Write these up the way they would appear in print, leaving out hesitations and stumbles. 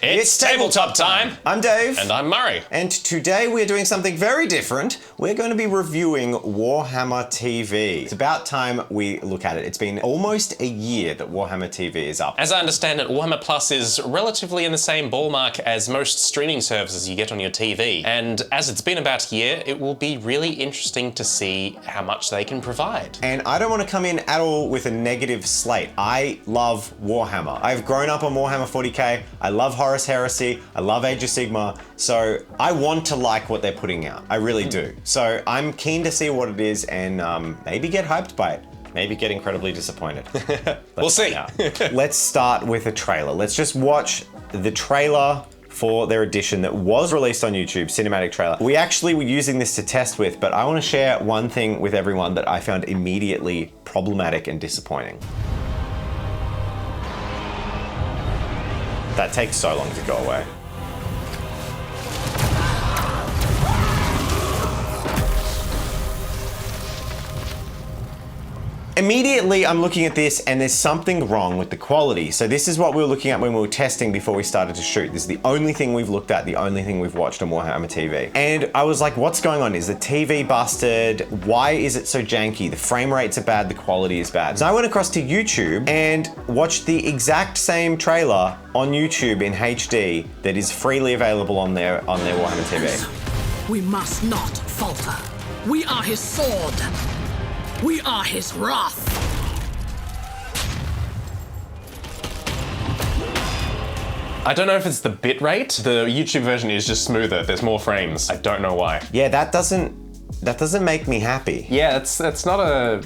It's tabletop time! I'm Dave. And I'm Murray. And today we're doing something very different. We're going to be reviewing Warhammer TV. It's about time we look at it. It's been almost a year that Warhammer TV is up. As I understand it, Warhammer Plus is relatively in the same ballpark as most streaming services you get on your TV. And as it's been about a year, it will be really interesting to see how much they can provide. And I don't want to come in at all with a negative slate. I love Warhammer. I've grown up on Warhammer 40k. I love Horus, Heresy. I love Age of Sigmar. So I want to like what they're putting out. I really do. So I'm keen to see what it is and maybe get hyped by it. Maybe get incredibly disappointed. We'll see. Let's start with a trailer. Let's just watch the trailer for their edition that was released on YouTube, cinematic trailer. We actually were using this to test with, but I want to share one thing with everyone that I found immediately problematic and disappointing. That takes so long to go away. Immediately, I'm looking at this and there's something wrong with the quality. So this is what we were looking at when we were testing before we started to shoot. This is the only thing we've looked at, the only thing we've watched on Warhammer TV. And I was like, what's going on? Is the TV busted? Why is it so janky? The frame rates are bad, the quality is bad. So I went across to YouTube and watched the exact same trailer on YouTube in HD that is freely available on their Warhammer TV. We must not falter. We are his sword. We are his wrath. I don't know if it's the bitrate. The YouTube version is just smoother. There's more frames. I don't know why. Yeah, that doesn't make me happy. Yeah, that's not a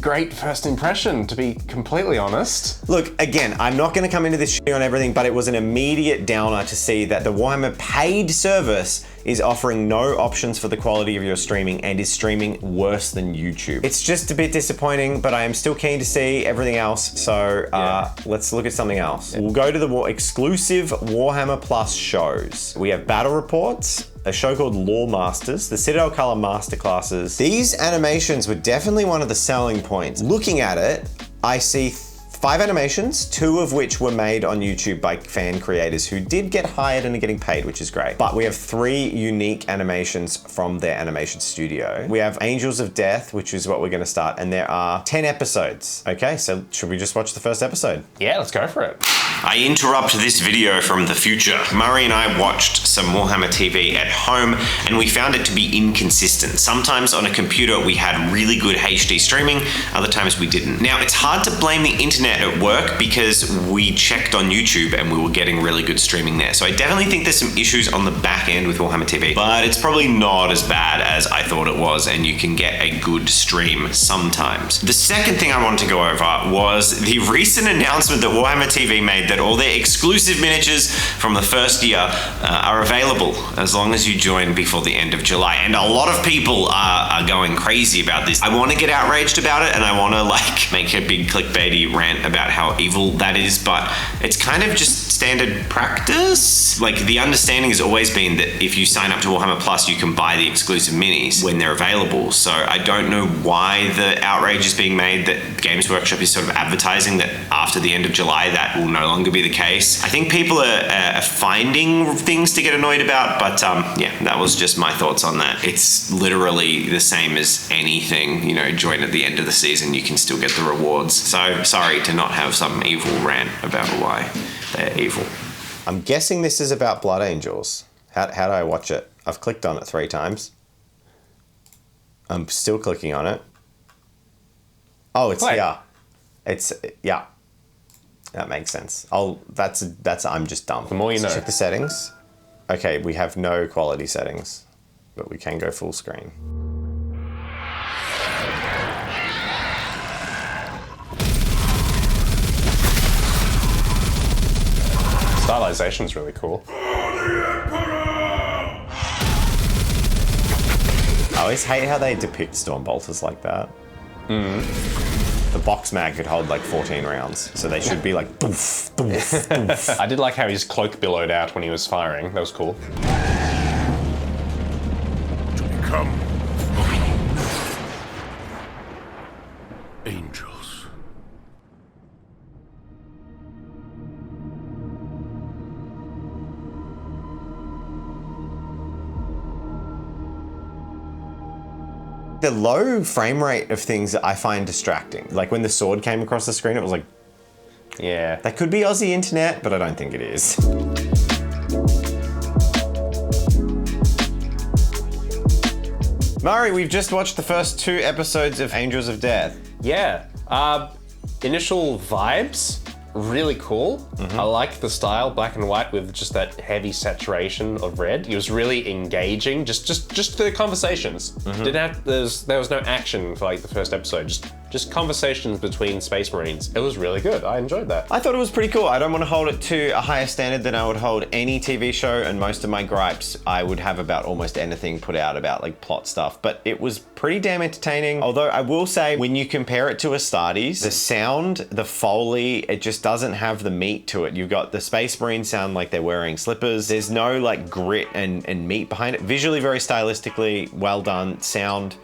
great first impression, to be completely honest. Look, again, I'm not going to come into this shit on everything, but it was an immediate downer to see that the Warhammer paid service is offering no options for the quality of your streaming and is streaming worse than YouTube. It's just a bit disappointing, but I am still keen to see everything else. So let's look at something else. We'll go to the exclusive Warhammer Plus shows. We have battle reports, a show called Lore Masters, the Citadel Color Masterclasses. These animations were definitely one of the selling points. Looking at it, I see 5 animations, 2 of which were made on YouTube by fan creators who did get hired and are getting paid, which is great. But we have 3 unique animations from their animation studio. We have Angels of Death, which is what we're gonna start, and there are 10 episodes. Okay, so should we just watch the first episode? Yeah, let's go for it. I interrupt this video from the future. Murray and I watched some Warhammer TV at home and we found it to be inconsistent. Sometimes on a computer we had really good HD streaming, other times we didn't. Now it's hard to blame the internet at work because we checked on YouTube and we were getting really good streaming there. So I definitely think there's some issues on the back end with Warhammer TV, but it's probably not as bad as I thought it was and you can get a good stream sometimes. The second thing I wanted to go over was the recent announcement that Warhammer TV made that all their exclusive miniatures from the first year are available as long as you join before the end of July. And a lot of people are going crazy about this. I want to get outraged about it and I want to like make a big clickbaity rant about how evil that is, but it's kind of just standard practice. Like the understanding has always been that if you sign up to Warhammer Plus, you can buy the exclusive minis when they're available. So I don't know why the outrage is being made that Games Workshop is sort of advertising that after the end of July, that will no longer be the case. I think people are finding things to get annoyed about, but yeah, that was just my thoughts on that. It's literally the same as anything, you know, join at the end of the season, you can still get the rewards. So sorry to not have some evil rant about why they're evil. I'm guessing this is about Blood Angels. How do I watch it? I've clicked on it 3 times. I'm still clicking on it. Oh, it's here. It's, yeah. That makes sense. I'm just dumb. The more you know. Check the settings. Okay, we have no quality settings, but we can go full screen. Stylization's really cool. I always hate how they depict Stormbolters like that. The box mag could hold like 14 rounds, so they should be like doof, doof, doof. I did like how his cloak billowed out when he was firing. That was cool. To become angels. The low frame rate of things I find distracting. Like when the sword came across the screen, it was like, Yeah. that could be Aussie internet, but I don't think it is. Murray, we've just watched the first 2 episodes of Angels of Death. Yeah. Initial vibes, really cool. I like the style, black and white with just that heavy saturation of red. It was really engaging. Just the conversations. Didn't have there was no action for like the first episode. Just conversations between Space Marines. It was really good. I enjoyed that. I thought it was pretty cool. I don't want to hold it to a higher standard than I would hold any TV show, and most of my gripes I would have about almost anything put out about like plot stuff, but it was pretty damn entertaining. Although I will say, when you compare it to Astartes, the sound, the Foley, it just doesn't have the meat to it. You've got the Space Marines sound like they're wearing slippers. There's no like grit and meat behind it. Visually, very stylistically well done. Sound,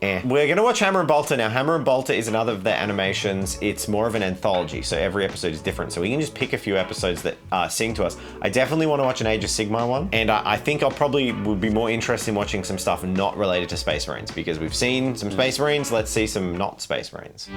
We're gonna watch Hammer and Bolter now. Hammer and Bolter is another of their animations. It's more of an anthology, so every episode is different. So we can just pick a few episodes that sing to us. I definitely want to watch an Age of Sigmar one, and I think I'll probably would be more interested in watching some stuff not related to Space Marines, because we've seen some Space Marines, let's see some not Space Marines.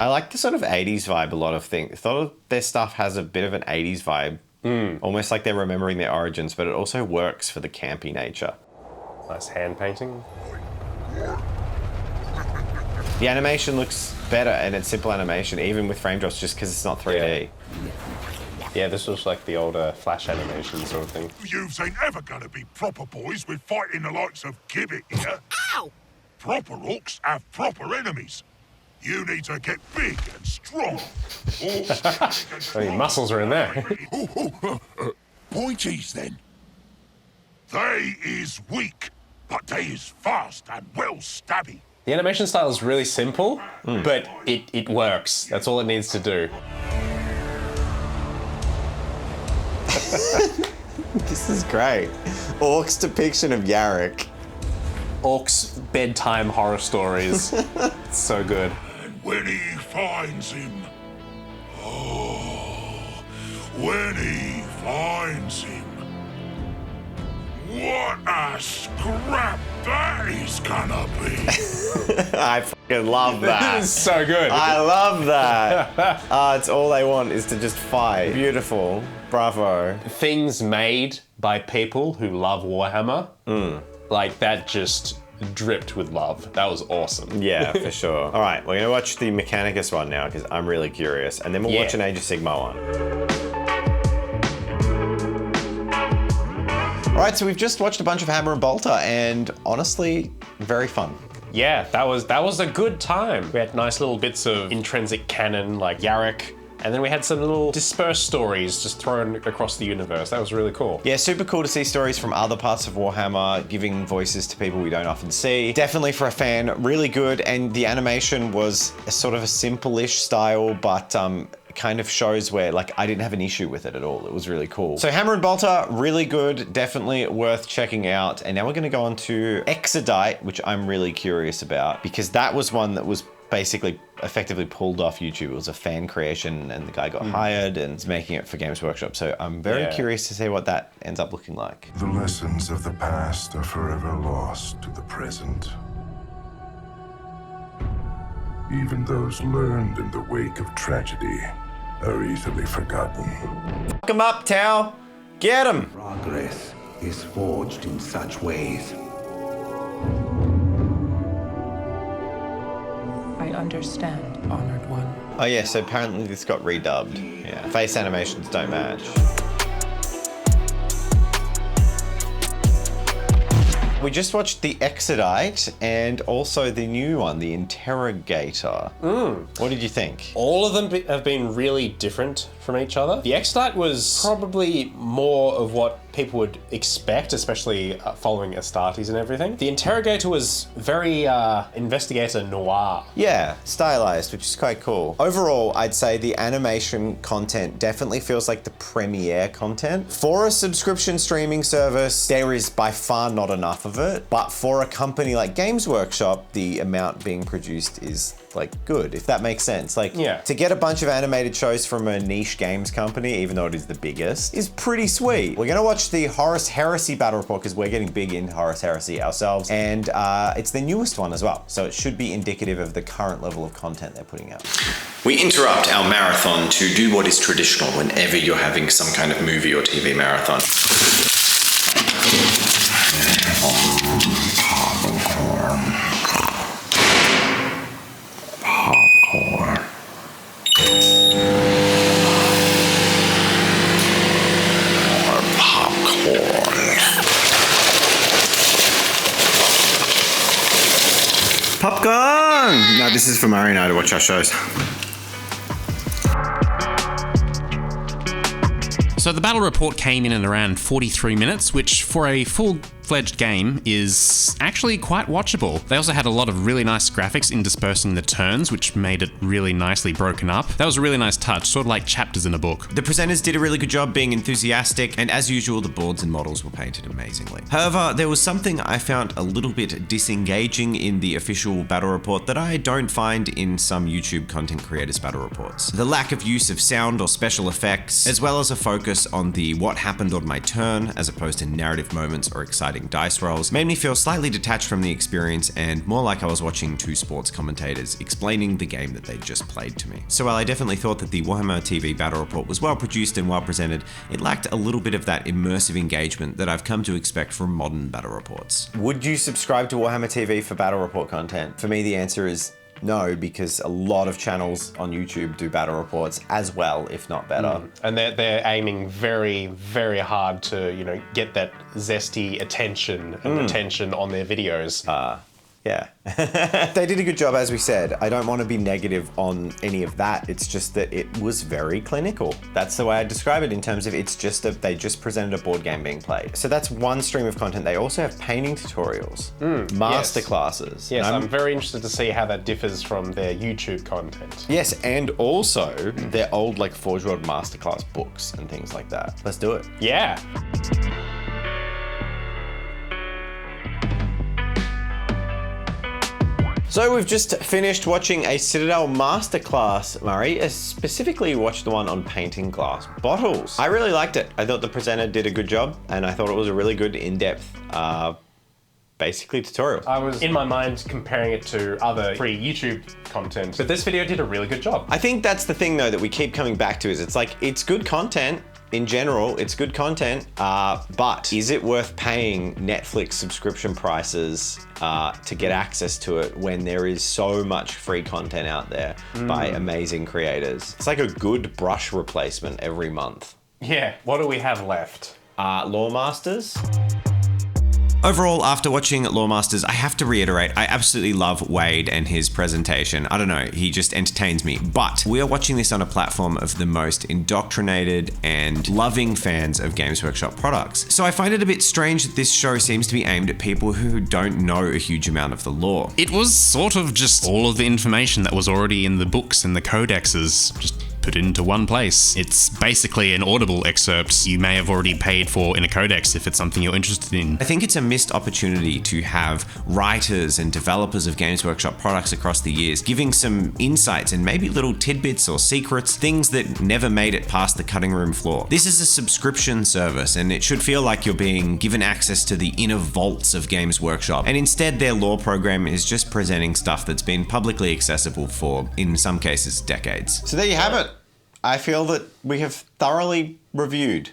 I like the sort of 80s vibe, a lot of things. A lot of their stuff has a bit of an 80s vibe. Almost like they're remembering their origins, but it also works for the campy nature. Nice hand painting. The animation looks better, and it's simple animation, even with frame drops, just because it's not 3D. Yeah, this was like the older Flash animation sort of thing. Yous ain't ever gonna be proper boys with fighting the likes of Gibbet here. Ow! Proper orcs have proper enemies. You need to get big and strong. I mean, muscles are in there. Pointies then. They is weak, but they is fast and well stabby. The animation style is really simple, but it works. That's all it needs to do. This is great. Orc's depiction of Yarrick. Orcs' bedtime horror stories. It's so good. And when he finds him, when he finds him, what a scrap that is gonna be. I fucking love that. It is so good. I love that. It's all they want is to just fight. Beautiful. Bravo. Things made by people who love Warhammer, like that just dripped with love. That was awesome. Yeah, for sure. All right, we're gonna watch the Mechanicus one now because I'm really curious, and then we'll watch an Age of Sigmar one. All right, so we've just watched a bunch of Hammer and Bolter, and honestly, very fun. Yeah, that was a good time. We had nice little bits of intrinsic canon like Yarrick, and then we had some little dispersed stories just thrown across the universe. That was really cool. Yeah, super cool to see stories from other parts of Warhammer, giving voices to people we don't often see. Definitely for a fan, really good, and the animation was a sort of a simple-ish style, but kind of shows where, like, I didn't have an issue with it at all. It was really cool. So Hammer and Bolter, really good, definitely worth checking out. And now we're gonna go on to Exodite, which I'm really curious about, because that was one that was basically effectively pulled off YouTube. It was a fan creation, and the guy got hired and is making it for Games Workshop. So I'm very curious to see what that ends up looking like. The lessons of the past are forever lost to the present. Even those learned in the wake of tragedy are easily forgotten. Fuck him up, Tao. Get him. Progress is forged in such ways. I understand, Honored One. Oh yeah, so apparently this got redubbed. Yeah, face animations don't match. We just watched the Exodite and also the new one, the Interrogator. What did you think? All of them have been really different from each other. The Exodite was probably more of what people would expect, especially following Astartes and everything. The interrogator was very investigator noir. Yeah, stylized, which is quite cool. Overall, I'd say the animation content definitely feels like the premiere content. For a subscription streaming service, there is by far not enough of it, but for a company like Games Workshop, the amount being produced is like good, if that makes sense. Like, yeah, to get a bunch of animated shows from a niche games company, even though it is the biggest, is pretty sweet. We're gonna watch the Horus Heresy battle report because we're getting big into Horus Heresy ourselves, and it's the newest one as well, so it should be indicative of the current level of content they're putting out. We interrupt our marathon to do what is traditional whenever you're having some kind of movie or TV marathon. Popcorn! No, this is for Murray and I to watch our shows. So the battle report came in at around 43 minutes, which for a full-fledged game is actually quite watchable. They also had a lot of really nice graphics interspersing the turns, which made it really nicely broken up. That was a really nice touch, sort of like chapters in a book. The presenters did a really good job being enthusiastic, and as usual, the boards and models were painted amazingly. However, there was something I found a little bit disengaging in the official battle report that I don't find in some YouTube content creators' battle reports. The lack of use of sound or special effects, as well as a focus on the what happened on my turn, as opposed to narrative moments or exciting dice rolls, made me feel slightly detached from the experience and more like I was watching two sports commentators explaining the game that they just played to me. So while I definitely thought that the Warhammer TV battle report was well produced and well presented, it lacked a little bit of that immersive engagement that I've come to expect from modern battle reports. Would you subscribe to Warhammer TV for battle report content? For me, the answer is no, because a lot of channels on YouTube do battle reports as well, if not better. And they're aiming very, very hard to, you know, get that zesty attention and retention on their videos. Yeah. They did a good job, as we said. I don't want to be negative on any of that. It's just that it was very clinical. That's the way I describe it, in terms of it's just that they just presented a board game being played. So that's one stream of content. They also have painting tutorials, masterclasses. Yes, I'm very interested to see how that differs from their YouTube content. Yes, and also their old like Forge World masterclass books and things like that. Let's do it. Yeah. So we've just finished watching a Citadel masterclass, Murray. Specifically watched the one on painting glass bottles. I really liked it. I thought the presenter did a good job, and I thought it was a really good in-depth, basically tutorial. I was in my mind comparing it to other free YouTube content, but this video did a really good job. I think that's the thing though that we keep coming back to, is it's like, it's good content. In general, it's good content, but is it worth paying Netflix subscription prices to get access to it when there is so much free content out there by amazing creators? It's like a good brush replacement every month. Yeah, what do we have left? Lore Masters. Overall, after watching Lore Masters, I have to reiterate, I absolutely love Wade and his presentation. I don't know, he just entertains me. But we are watching this on a platform of the most indoctrinated and loving fans of Games Workshop products. So I find it a bit strange that this show seems to be aimed at people who don't know a huge amount of the lore. It was sort of just all of the information that was already in the books and the codexes, just put into one place. It's basically an Audible excerpt you may have already paid for in a codex if it's something you're interested in. I think it's a missed opportunity to have writers and developers of Games Workshop products across the years giving some insights and maybe little tidbits or secrets, things that never made it past the cutting room floor. This is a subscription service, and it should feel like you're being given access to the inner vaults of Games Workshop. And instead, their lore program is just presenting stuff that's been publicly accessible for, in some cases, decades. So there you have it. I feel that we have thoroughly reviewed.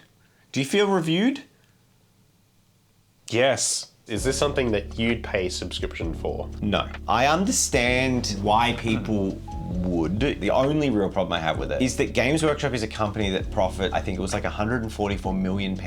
Do you feel reviewed? Yes. Is this something that you'd pay subscription for? No. I understand why people would. The only real problem I have with it is that Games Workshop is a company that profit, I think it was like £144 million.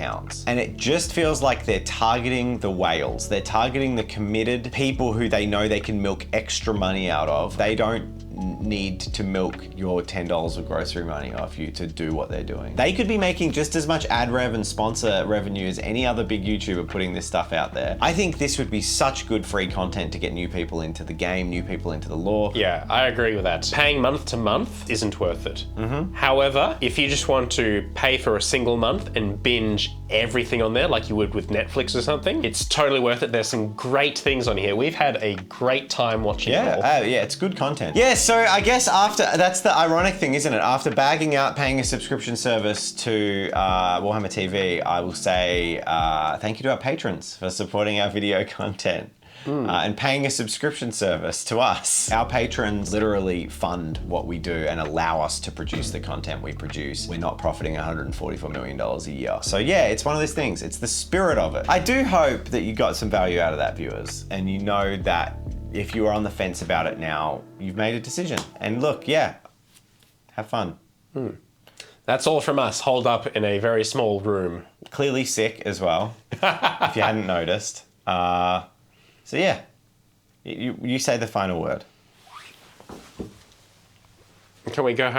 And it just feels like they're targeting the whales. They're targeting the committed people who they know they can milk extra money out of. They don't need to milk your $10 of grocery money off you to do what they're doing. They could be making just as much ad rev and sponsor revenue as any other big YouTuber putting this stuff out there. I think this would be such good free content to get new people into the game, new people into the lore. Yeah, I agree with that. Paying month to month isn't worth it. However, if you just want to pay for a single month and binge everything on there like you would with Netflix or something, it's totally worth it. There's some great things on here. We've had a great time watching it all. Yeah, it's good content. Yeah, so I guess that's the ironic thing, isn't it? After bagging out paying a subscription service to Warhammer TV, I will say thank you to our patrons for supporting our video content. And paying a subscription service to us. Our patrons literally fund what we do and allow us to produce the content we produce. We're not profiting $144 million a year. So yeah, it's one of those things. It's the spirit of it. I do hope that you got some value out of that, viewers. And you know that if you are on the fence about it now, you've made a decision. And look, yeah, have fun. That's all from us, holed up in a very small room. Clearly sick as well, if you hadn't noticed. So yeah, you say the final word. Can we go home?